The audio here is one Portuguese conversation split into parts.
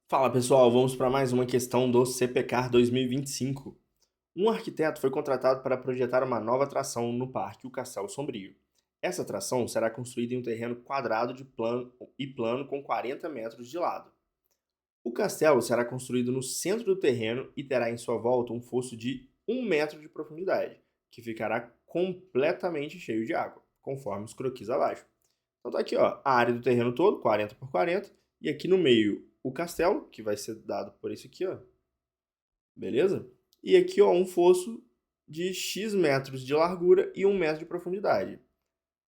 Fala pessoal, vamos para mais uma questão do CPCAR 2025. Um arquiteto foi contratado para projetar uma nova atração no Parque O Castelo Sombrio. Essa atração será construída em um terreno quadrado de plano com 40 metros de lado. O castelo será construído no centro do terreno e terá em sua volta um fosso de 1 metro de profundidade, que ficará completamente cheio de água, conforme os croquis abaixo. Então tá aqui, ó, a área do terreno todo, 40 por 40, e aqui no meio o castelo, que vai ser dado por isso aqui, ó, beleza? E aqui, ó, um fosso de X metros de largura e 1 metro de profundidade.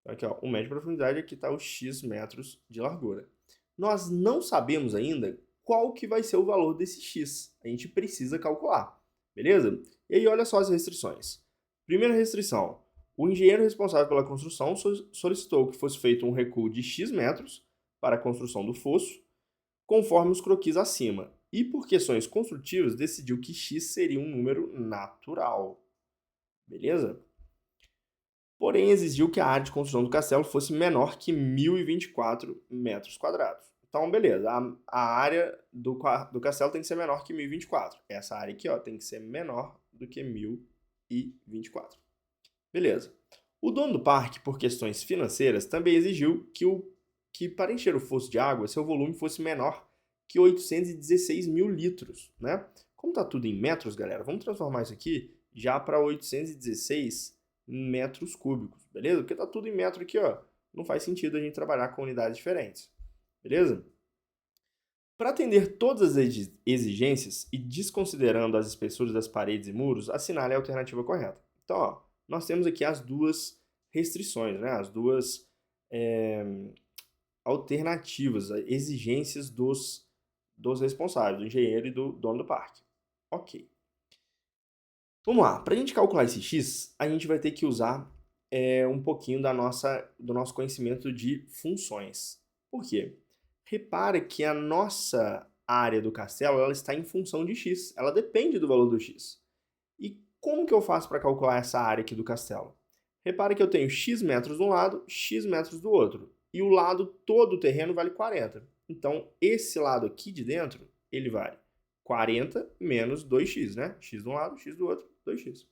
Então aqui, ó, 1 metro de profundidade, aqui está os X metros de largura. Nós não sabemos ainda qual que vai ser o valor desse X. A gente precisa calcular, beleza? E aí, olha só as restrições. Primeira restrição. O engenheiro responsável pela construção solicitou que fosse feito um recuo de X metros para a construção do fosso, conforme os croquis acima. E por questões construtivas, decidiu que X seria um número natural. Beleza? Porém, exigiu que a área de construção do castelo fosse menor que 1.024 metros quadrados. Então, beleza, a área do castelo tem que ser menor que 1.024. Essa área aqui, ó, tem que ser menor do que 1.024. Beleza. O dono do parque, por questões financeiras, também exigiu que para encher o fosso de água, seu volume fosse menor que 816 mil litros, né? Como tá tudo em metros, galera, vamos transformar isso aqui já para 816 metros cúbicos, beleza? Porque tá tudo em metro aqui, ó. Não faz sentido a gente trabalhar com unidades diferentes, beleza? Para atender todas as exigências e desconsiderando as espessuras das paredes e muros, assinale a alternativa correta. Então, ó, nós temos aqui as duas restrições, né? As duas é, alternativas, exigências dos responsáveis, do engenheiro e do dono do parque. Ok. Vamos lá. Para a gente calcular esse x, a gente vai ter que usar um pouquinho do nosso conhecimento de funções. Por quê? Repara que a nossa área do castelo ela está em função de x. Ela depende do valor do x. E como que eu faço para calcular essa área aqui do castelo? Repara que eu tenho x metros de um lado, x metros do outro. E o lado todo do terreno vale 40. Então, esse lado aqui de dentro, ele vale 40 menos 2x, né? X de um lado, x do outro, 2x.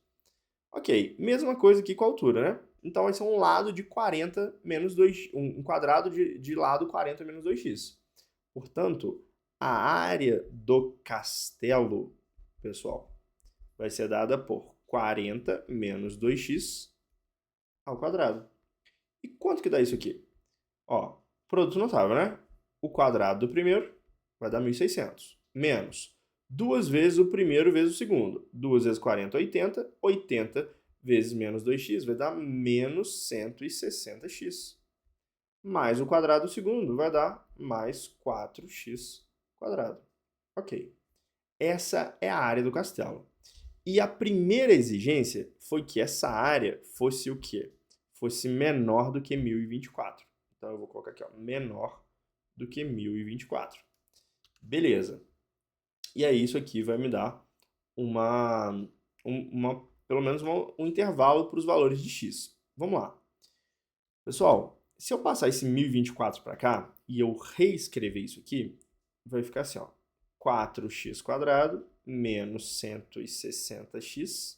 Ok, mesma coisa aqui com a altura, né? Então vai ser um lado de 40 menos 2, um quadrado de lado 40 menos 2x. Portanto, a área do castelo, pessoal, vai ser dada por 40 menos 2x ao quadrado. E quanto que dá isso aqui? Ó, produto notável, né? O quadrado do primeiro vai dar 1.600. Menos 2 vezes o primeiro vezes o segundo. 2 vezes 40, 80. 80 vezes menos 2x vai dar menos 160x. Mais o quadrado do segundo vai dar mais 4x quadrado. Ok. Essa é a área do castelo. E a primeira exigência foi que essa área fosse o quê? Fosse menor do que 1.024. Então eu vou colocar aqui, ó, menor do que 1.024. Beleza. E aí isso aqui vai me dar pelo menos um intervalo para os valores de x. Vamos lá. Pessoal, se eu passar esse 1.024 para cá e eu reescrever isso aqui, vai ficar assim, ó, 4x quadrado menos 160x.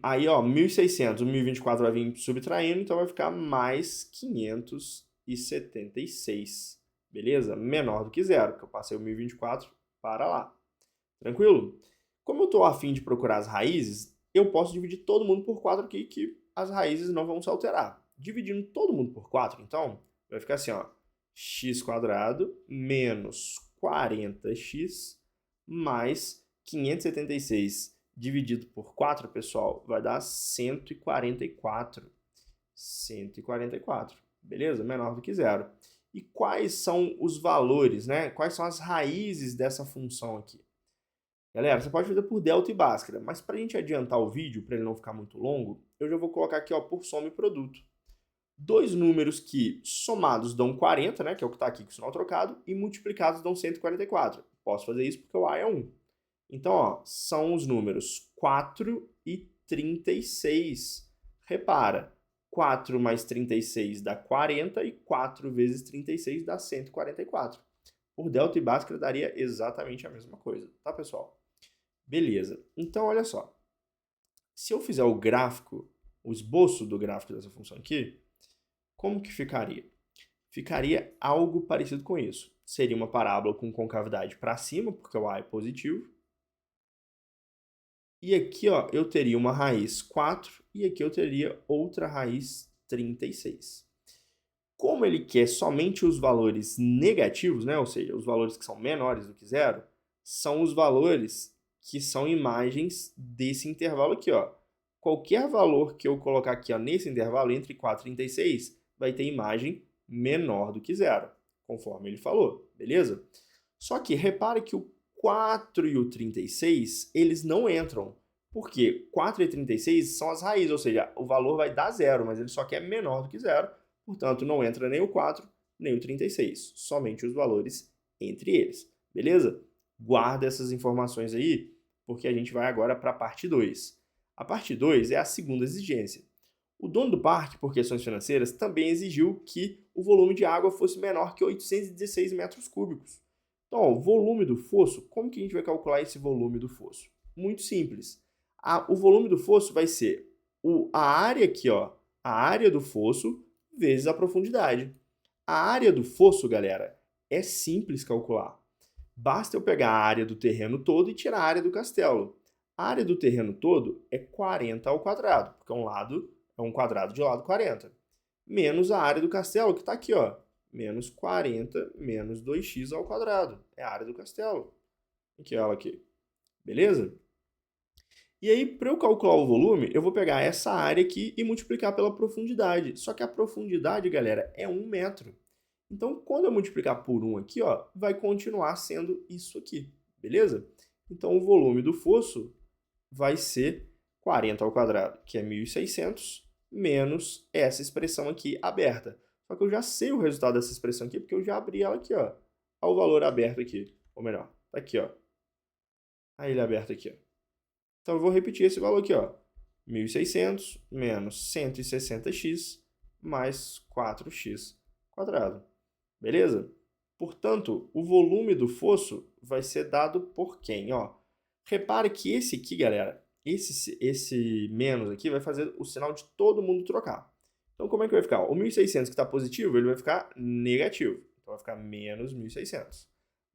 Aí, ó, 1.600, o 1.024 vai vir subtraindo, então vai ficar mais 576, beleza? Menor do que zero, porque eu passei o 1.024 para lá. Tranquilo? Como eu estou a fim de procurar as raízes, eu posso dividir todo mundo por 4 aqui, que as raízes não vão se alterar. Dividindo todo mundo por 4, então, vai ficar assim, ó, x quadrado menos 40x mais 576 dividido por 4, pessoal, vai dar 144. 144, beleza? Menor do que zero. E quais são os valores, né? Quais são as raízes dessa função aqui? Galera, você pode fazer por delta e bhaskara, mas para a gente adiantar o vídeo, para ele não ficar muito longo, eu já vou colocar aqui, ó, por soma e produto. Dois números que somados dão 40, né, que é o que está aqui com o sinal trocado, e multiplicados dão 144. Posso fazer isso porque o A é 1. Então, ó, são os números 4 e 36. Repara, 4 mais 36 dá 40 e 4 vezes 36 dá 144. Por delta e Bhaskara daria exatamente a mesma coisa, tá, pessoal? Beleza. Então, olha só. Se eu fizer o gráfico, o esboço do gráfico dessa função aqui, como que ficaria? Ficaria algo parecido com isso. Seria uma parábola com concavidade para cima, porque o a é positivo. E aqui, ó, eu teria uma raiz 4 e aqui eu teria outra raiz 36. Como ele quer somente os valores negativos, né, ou seja, os valores que são menores do que zero, são os valores que são imagens desse intervalo aqui, ó. Qualquer valor que eu colocar aqui, ó, nesse intervalo entre 4 e 36 vai ter imagem menor do que zero, conforme ele falou, beleza? Só que repare que o 4 e o 36, eles não entram, porque 4 e 36 são as raízes, ou seja, o valor vai dar zero, mas ele só quer menor do que zero, portanto não entra nem o 4, nem o 36, somente os valores entre eles, beleza? Guarda essas informações aí, porque a gente vai agora para a parte 2. A parte 2 é a segunda exigência. O dono do parque, por questões financeiras, também exigiu que o volume de água fosse menor que 816 metros cúbicos. Então, ó, o volume do fosso, como que a gente vai calcular esse volume do fosso? Muito simples. O volume do fosso vai ser a área aqui, ó, a área do fosso vezes a profundidade. A área do fosso, galera, é simples calcular. Basta eu pegar a área do terreno todo e tirar a área do castelo. A área do terreno todo é 40 ao quadrado, porque um lado é um quadrado de lado 40. Menos a área do castelo, que está aqui, ó. Menos 40 menos 2x ao quadrado. É a área do castelo. Aqui, ela aqui. Beleza? E aí, para eu calcular o volume, eu vou pegar essa área aqui e multiplicar pela profundidade. Só que a profundidade, galera, é 1 metro. Então, quando eu multiplicar por 1 aqui, ó, vai continuar sendo isso aqui. Beleza? Então, o volume do fosso vai ser 40 ao quadrado, que é 1.600, menos essa expressão aqui aberta. Só que eu já sei o resultado dessa expressão aqui, porque eu já abri ela aqui, ó. Olha o valor aberto aqui. Ou melhor, tá aqui, ó. Aí ele aberto aqui, ó. Então eu vou repetir esse valor aqui, ó. 1.600 menos 160x mais 4x quadrado. Beleza? Portanto, o volume do fosso vai ser dado por quem, ó? Repare que esse aqui, galera, esse menos aqui vai fazer o sinal de todo mundo trocar. Então, como é que vai ficar? O 1.600 que está positivo, ele vai ficar negativo. Então, vai ficar menos 1.600.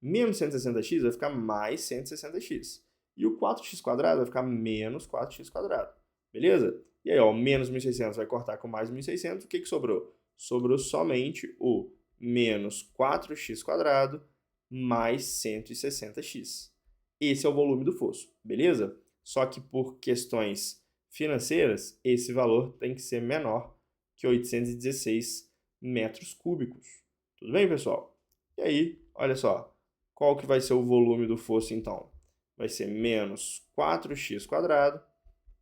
Menos 160x vai ficar mais 160x. E o 4x quadrado vai ficar menos 4x quadrado. Beleza? E aí, ó, menos 1.600 vai cortar com mais 1.600. O que que sobrou? Sobrou somente o menos 4x quadrado mais 160x. Esse é o volume do fosso, beleza? Só que por questões financeiras, esse valor tem que ser menor que 816 metros cúbicos. Tudo bem, pessoal? E aí, olha só, qual que vai ser o volume do fosso, então? Vai ser menos 4x quadrado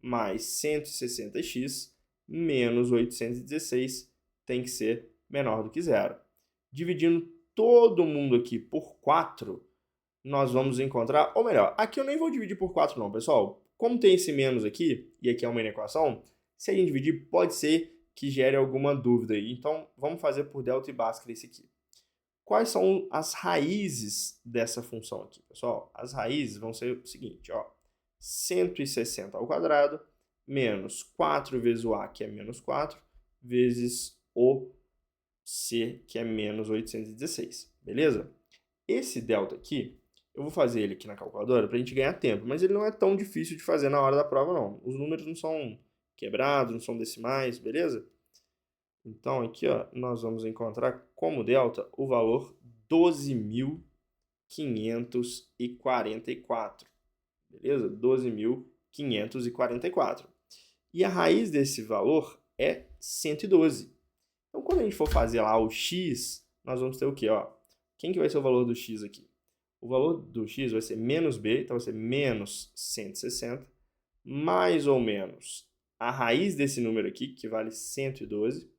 mais 160x menos 816 tem que ser menor do que zero. Dividindo todo mundo aqui por 4, nós vamos encontrar, ou melhor, aqui eu nem vou dividir por 4 não, pessoal. Como tem esse menos aqui, e aqui é uma inequação, se a gente dividir, pode ser que gere alguma dúvida aí. Então, vamos fazer por delta e Bhaskara esse aqui. Quais são as raízes dessa função aqui, pessoal? As raízes vão ser o seguinte, ó. 160 ao quadrado menos 4 vezes o a, que é menos 4, vezes o c, que é menos 816, beleza? Esse delta aqui, eu vou fazer ele aqui na calculadora para a gente ganhar tempo, mas ele não é tão difícil de fazer na hora da prova, não. Os números não são quebrados, não são decimais, beleza? Então, aqui, ó, nós vamos encontrar como delta o valor 12.544, beleza? 12.544. E a raiz desse valor é 112. Então, quando a gente for fazer lá o x, nós vamos ter o quê? Ó? Quem que vai ser o valor do x aqui? O valor do x vai ser menos b, então vai ser menos 160, mais ou menos a raiz desse número aqui, que vale 112,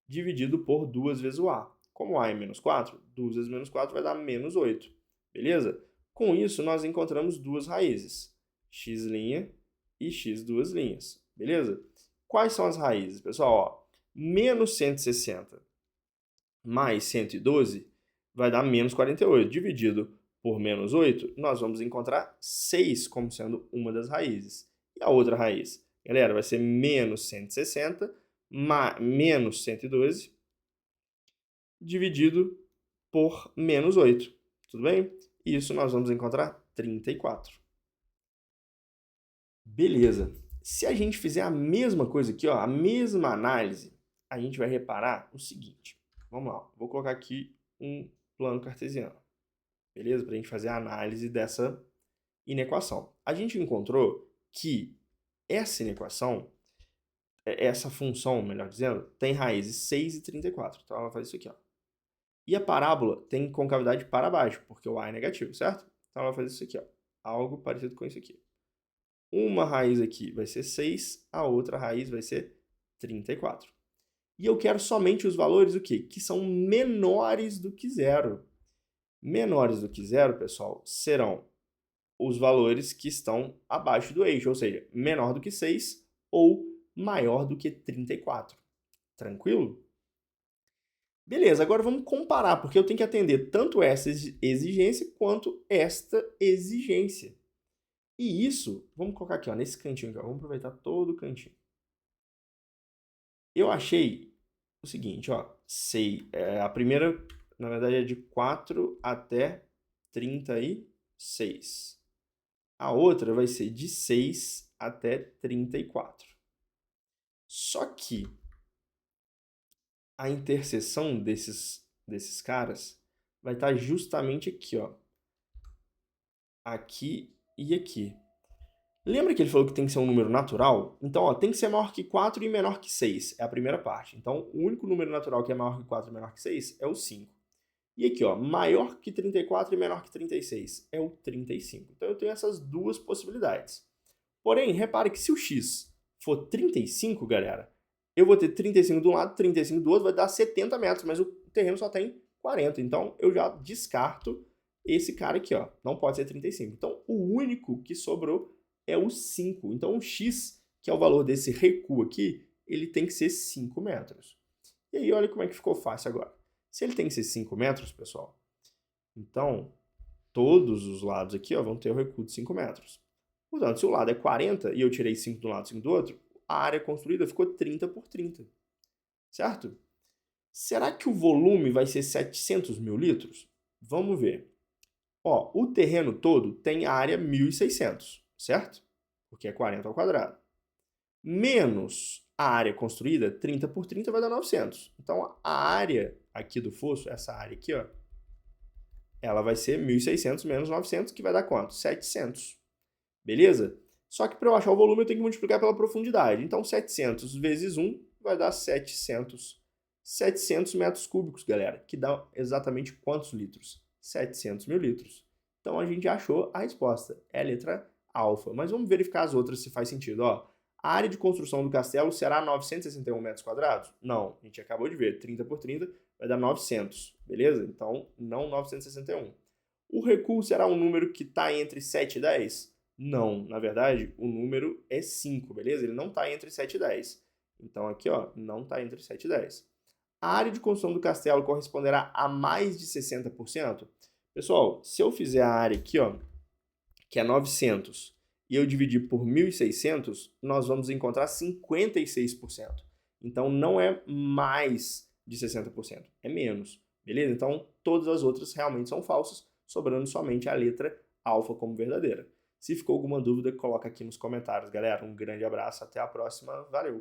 dividido por 2 vezes o a. Como a é menos 4, 2 vezes menos 4 vai dar menos 8, beleza? Com isso, nós encontramos duas raízes, x' e x duas linhas, beleza? Quais são as raízes, pessoal? Ó, Menos 160 mais 112 vai dar menos 48. Dividido por menos 8, nós vamos encontrar 6 como sendo uma das raízes. E a outra raiz? Galera, vai ser menos 160 menos 112 dividido por menos 8. Tudo bem? Isso nós vamos encontrar 34. Beleza. Se a gente fizer a mesma coisa aqui, ó, a mesma análise, a gente vai reparar o seguinte. Vamos lá, vou colocar aqui um plano cartesiano. Beleza? Para a gente fazer a análise dessa inequação. A gente encontrou que essa inequação, essa função, melhor dizendo, tem raízes 6 e 34. Então ela faz isso aqui, ó. E a parábola tem concavidade para baixo, porque o a é negativo, certo? Então ela vai fazer isso aqui, ó. Algo parecido com isso aqui. Uma raiz aqui vai ser 6, a outra raiz vai ser 34. E eu quero somente os valores o quê? Que são menores do que zero. Menores do que zero, pessoal, serão os valores que estão abaixo do eixo, ou seja, menor do que 6 ou maior do que 34. Tranquilo? Beleza, agora vamos comparar, porque eu tenho que atender tanto essa exigência quanto esta exigência. E isso, vamos colocar aqui, ó, nesse cantinho aqui, ó, vamos aproveitar todo o cantinho. Eu achei o seguinte, ó, a primeira, na verdade, é de 4 até 36. A outra vai ser de 6 até 34. Só que a interseção desses caras vai estar justamente aqui, ó. Aqui e aqui. Lembra que ele falou que tem que ser um número natural? Então, ó, tem que ser maior que 4 e menor que 6. É a primeira parte. Então, o único número natural que é maior que 4 e menor que 6 é o 5. E aqui, ó, maior que 34 e menor que 36 é o 35. Então, eu tenho essas duas possibilidades. Porém, repare que se o x for 35, galera, eu vou ter 35 de um lado, 35 do outro, vai dar 70 metros, mas o terreno só tem 40. Então, eu já descarto esse cara aqui, ó. Não pode ser 35. Então, o único que sobrou é o 5. Então, o x, que é o valor desse recuo aqui, ele tem que ser 5 metros. E aí, olha como é que ficou fácil agora. Se ele tem que ser 5 metros, pessoal, então, todos os lados aqui, ó, vão ter o recuo de 5 metros. Portanto, se o lado é 40 e eu tirei 5 de um lado e 5 do outro, a área construída ficou 30 por 30. Certo? Será que o volume vai ser 700 mil litros? Vamos ver. Ó, o terreno todo tem área 1.600, certo? Porque é 40 ao quadrado. Menos a área construída, 30 por 30 vai dar 900. Então, a área aqui do fosso, essa área aqui, ó, ela vai ser 1.600 menos 900, que vai dar quanto? 700. Beleza? Só que para eu achar o volume eu tenho que multiplicar pela profundidade. Então 700 vezes 1 vai dar 700. 700 metros cúbicos, galera. Que dá exatamente quantos litros? 700 mil litros. Então a gente achou a resposta. É a letra alfa. Mas vamos verificar as outras se faz sentido. Ó, a área de construção do castelo será 961 metros quadrados? Não. A gente acabou de ver. 30 por 30 vai dar 900. Beleza? Então não 961. O recuo será um número que está entre 7 e 10? Não, na verdade, o número é 5, beleza? Ele não está entre 7 e 10. Então aqui, ó, não está entre 7 e 10. A área de construção do castelo corresponderá a mais de 60%? Pessoal, se eu fizer a área aqui, ó, que é 900, e eu dividir por 1.600, nós vamos encontrar 56%. Então não é mais de 60%, é menos, beleza? Então todas as outras realmente são falsas, sobrando somente a letra alfa como verdadeira. Se ficou alguma dúvida, coloca aqui nos comentários, galera. Um grande abraço, até a próxima, valeu!